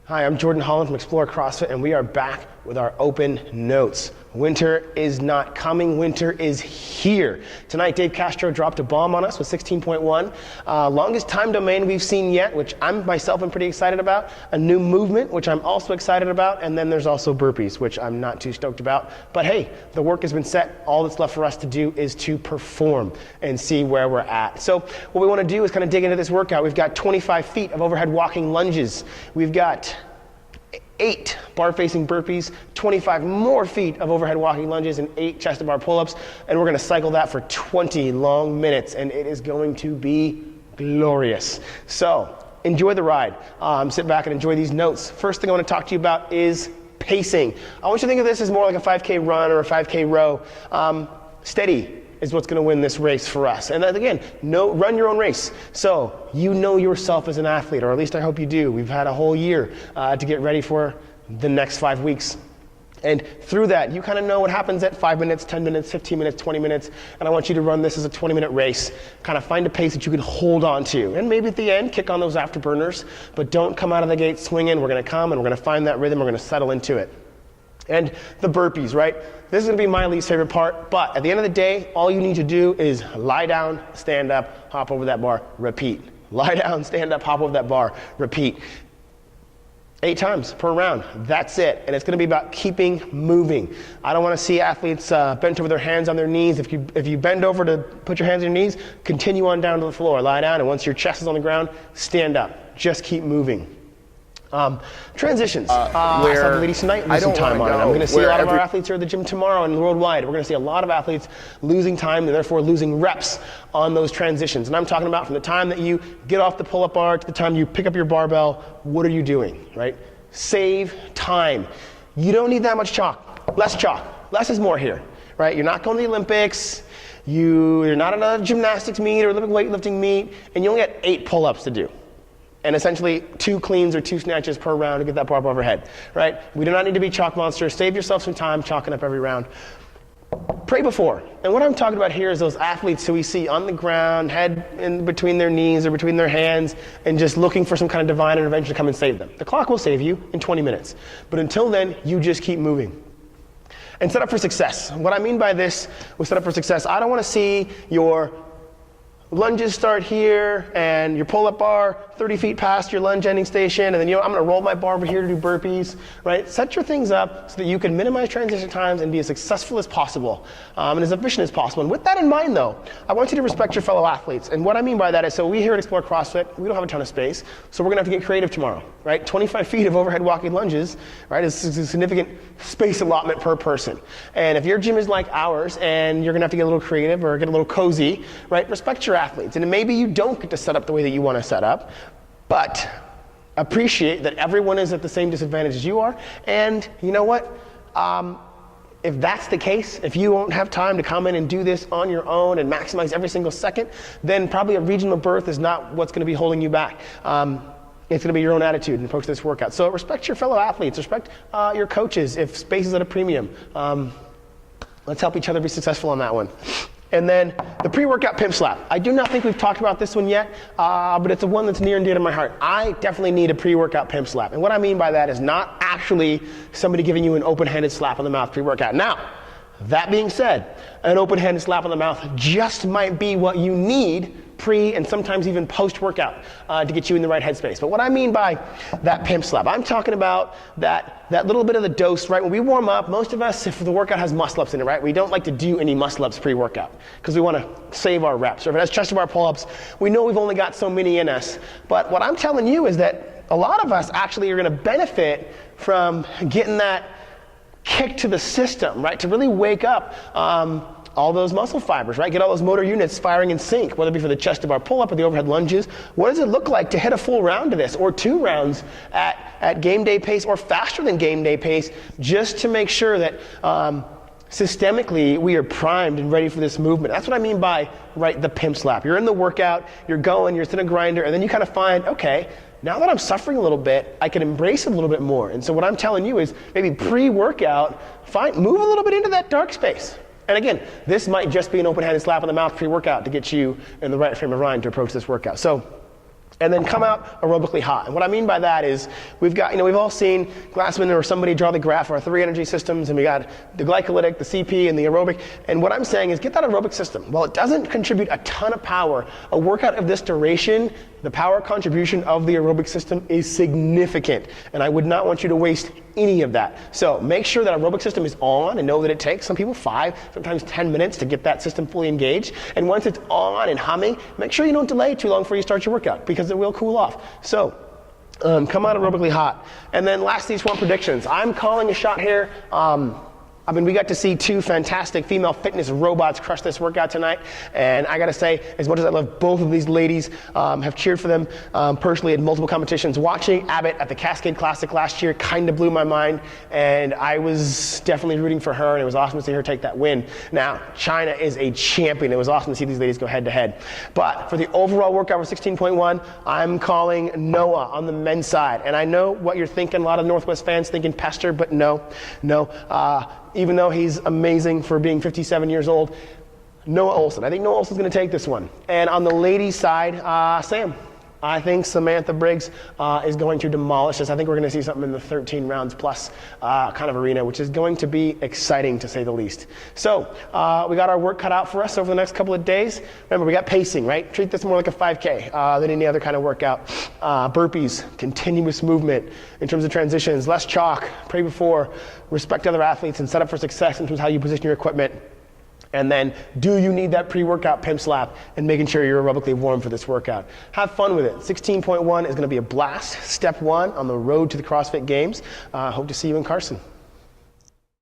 Hi, I'm Jordan Holland from Xplore Crossfit, and we are back with our open notes. Winter is not coming, winter is here. Tonight, Dave Castro dropped a bomb on us with 16.1. Longest time domain we've seen yet, which I'm myself am pretty excited about. A new movement, which I'm also excited about. And then there's also burpees, which I'm not too stoked about. But hey, the work has been set. All that's left for us to do is to perform and see where we're at. So what we want to do is kind of dig into this workout. We've got 25 feet of overhead walking lunges. We've got 8 bar-facing burpees, 25 more feet of overhead walking lunges, and 8 chest-to-bar pull-ups, and we're going to cycle that for 20 long minutes, and it is going to be glorious. So enjoy the ride. Sit back and enjoy these notes. First thing I want to talk to you about is pacing. I want you to think of this as more like a 5K run or a 5K row. Steady is what's going to win this race for us. And then again, run your own race. So you know yourself as an athlete, or at least I hope you do. We've had a whole year to get ready for the next 5 weeks. And through that, you kind of know what happens at 5 minutes, 10 minutes, 15 minutes, 20 minutes. And I want you to run this as a 20-minute race. Kind of find a pace that you can hold on to. And maybe at the end, kick on those afterburners. But don't come out of the gate swinging. We're going to come and we're going to find that rhythm. We're going to settle into it. And the burpees, right? This is going to be my least favorite part, but at the end of the day, all you need to do is lie down, stand up, hop over that bar, repeat. Lie down, stand up, hop over that bar, repeat. 8 times per round. That's it. And it's going to be about keeping moving. I don't want to see athletes bent over their hands on their knees. If you bend over to put your hands on your knees, continue on down to the floor. Lie down, and once your chest is on the ground, stand up. Just keep moving. Transitions. I saw the ladies tonight lose some time on it. I'm going to see a lot of our athletes here at the gym tomorrow and worldwide. We're going to see a lot of athletes losing time and therefore losing reps on those transitions. And I'm talking about from the time that you get off the pull-up bar to the time you pick up your barbell, what are you doing, right? Save time. You don't need that much chalk. Less chalk. Less is more here, right? You're not going to the Olympics. You're not at a gymnastics meet or Olympic weightlifting meet, and you only got 8 pull-ups to do. And essentially 2 cleans or 2 snatches per round to get that bar overhead, right? We do not need to be chalk monsters. Save yourself some time chalking up every round. Pray before. And what I'm talking about here is those athletes who we see on the ground, head in between their knees or between their hands, and just looking for some kind of divine intervention to come and save them. The clock will save you in 20 minutes. But until then, you just keep moving. And set up for success. What I mean by this with set up for success, I don't want to see your lunges start here and your pull-up bar 30 feet past your lunge ending station, and then I'm going to roll my bar over here to do burpees, right? Set your things up so that you can minimize transition times and be as successful as possible and as efficient as possible. And with that in mind, though, I want you to respect your fellow athletes. And what I mean by that is, so we here at Xplore CrossFit, we don't have a ton of space, so we're going to have to get creative tomorrow, right? 25 feet of overhead walking lunges, right, is a significant space allotment per person. And if your gym is like ours and you're going to have to get a little creative or get a little cozy, right, respect your athletes. And maybe you don't get to set up the way that you want to set up, but appreciate that everyone is at the same disadvantage as you are. And you know what? If that's the case, if you won't have time to come in and do this on your own and maximize every single second, then probably a regional berth is not what's going to be holding you back. It's going to be your own attitude and approach to this workout. So respect your fellow athletes, respect your coaches if space is at a premium. Let's help each other be successful on that one. And then the pre-workout Pimp Slap. I do not think we've talked about this one yet, but it's a one that's near and dear to my heart. I definitely need a pre-workout Pimp Slap. And what I mean by that is not actually somebody giving you an open-handed slap on the mouth pre-workout. Now, that being said, an open-handed slap on the mouth just might be what you need pre and sometimes even post-workout to get you in the right headspace. But what I mean by that Pimp Slap, I'm talking about that little bit of the dose, right? When we warm up, most of us, if the workout has muscle-ups in it, right, we don't like to do any muscle-ups pre-workout because we want to save our reps. Or if it has chest-to-bar pull-ups, we know we've only got so many in us. But what I'm telling you is that a lot of us actually are going to benefit from getting that kick to the system, right, to really wake up all those muscle fibers, right? Get all those motor units firing in sync, whether it be for the chest-to-bar pull-up or the overhead lunges. What does it look like to hit a full round of this, or 2 rounds at game day pace or faster than game day pace, just to make sure that systemically we are primed and ready for this movement? That's what I mean by, right, the Pimp Slap. You're in the workout, you're going, you're in a grinder, and then you kind of find, okay, now that I'm suffering a little bit, I can embrace it a little bit more. And so what I'm telling you is maybe pre-workout, move a little bit into that dark space. And again, this might just be an open-handed slap on the mouth pre-workout to get you in the right frame of mind to approach this workout. So and then come out aerobically hot. And what I mean by that is we've got, we've all seen Glassman or somebody draw the graph of our 3 energy systems, and we got the glycolytic, the CP, and the aerobic. And what I'm saying is get that aerobic system. While it doesn't contribute a ton of power, a workout of this duration, the power contribution of the aerobic system is significant. And I would not want you to waste any of that. So make sure that aerobic system is on, and know that it takes some people 5, sometimes 10 minutes to get that system fully engaged. And once it's on and humming, make sure you don't delay too long before you start your workout, because it will cool off. So come out aerobically hot. And then lastly, one predictions. I'm calling a shot here. We got to see 2 fantastic female fitness robots crush this workout tonight. And I got to say, as much as I love both of these ladies, have cheered for them personally in multiple competitions. Watching Abbott at the Cascade Classic last year kind of blew my mind. And I was definitely rooting for her, and it was awesome to see her take that win. Now, China is a champion. It was awesome to see these ladies go head to head. But for the overall workout for 16.1, I'm calling Noah on the men's side. And I know what you're thinking, a lot of Northwest fans thinking Pester, but no. Even though he's amazing for being 57 years old, Noah Olson. I think Noah Olson's going to take this one. And on the ladies' side, Sam. I think Samantha Briggs is going to demolish this. I think we're going to see something in the 13 rounds plus kind of arena, which is going to be exciting to say the least. So we got our work cut out for us over the next couple of days. Remember, we got pacing, right? Treat this more like a 5K than any other kind of workout. Burpees, continuous movement in terms of transitions, less chalk, pray before, respect other athletes, and set up for success in terms of how you position your equipment. And then, do you need that pre-workout Pimp Slap, and making sure you're aerobically warm for this workout. Have fun with it. 16.1 is going to be a blast. Step 1 on the road to the CrossFit Games. Hope to see you in Carson.